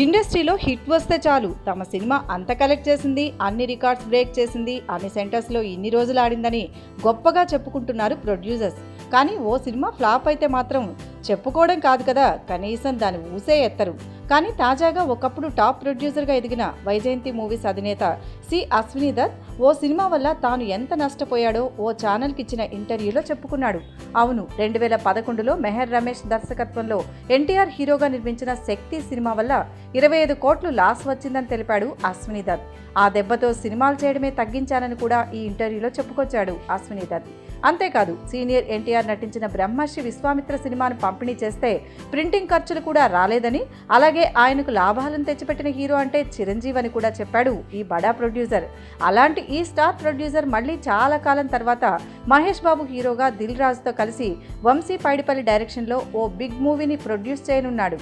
ఇండస్ట్రీలో హిట్ వస్తే చాలు, తమ సినిమా అంత కలెక్ట్ చేసింది, అన్ని రికార్డ్స్ బ్రేక్ చేసింది, అన్ని సెంటర్స్లో ఇన్ని రోజులు ఆడిందని గొప్పగా చెప్పుకుంటున్నారు ప్రొడ్యూసర్స్. కానీ ఓ సినిమా ఫ్లాప్ అయితే మాత్రం చెప్పుకోవడం కాదు కదా, కనీసం దాని ఊసే ఎత్తరు. కానీ తాజాగా ఒకప్పుడు టాప్ ప్రొడ్యూసర్గా ఎదిగిన వైజయంతి మూవీస్ అధినేత సి అశ్విని దత్ ఓ సినిమా వల్ల తాను ఎంత నష్టపోయాడో ఓ ఛానల్కి ఇచ్చిన ఇంటర్వ్యూలో చెప్పుకున్నాడు. అవును, 2011లో మెహర్ రమేష్ దర్శకత్వంలో ఎన్టీఆర్ హీరోగా నిర్మించిన శక్తి సినిమా వల్ల 25 కోట్లు లాస్ వచ్చిందని తెలిపాడు అశ్విని దత్. ఆ దెబ్బతో సినిమాలు చేయడమే తగ్గించానని కూడా ఈ ఇంటర్వ్యూలో చెప్పుకొచ్చాడు అశ్విని దత్. అంతేకాదు, సీనియర్ ఎన్టీఆర్ నటించిన బ్రహ్మర్షి విశ్వామిత్ర సినిమాను పంపిణీ చేస్తే ప్రింటింగ్ ఖర్చులు కూడా రాలేదని, అలాగే ఆయనకు లాభాలను తెచ్చిపెట్టిన హీరో అంటే చిరంజీవి అని కూడా చెప్పాడు ఈ బడా ప్రొడ్యూసర్. అలాంటి ఈ స్టార్ ప్రొడ్యూసర్ మళ్ళీ చాలా కాలం తర్వాత మహేష్ బాబు హీరోగా దిల్ రాజుతో కలిసి వంశీ పైడిపల్లి డైరెక్షన్లో ఓ బిగ్ మూవీని ప్రొడ్యూస్ చేయనున్నాడు.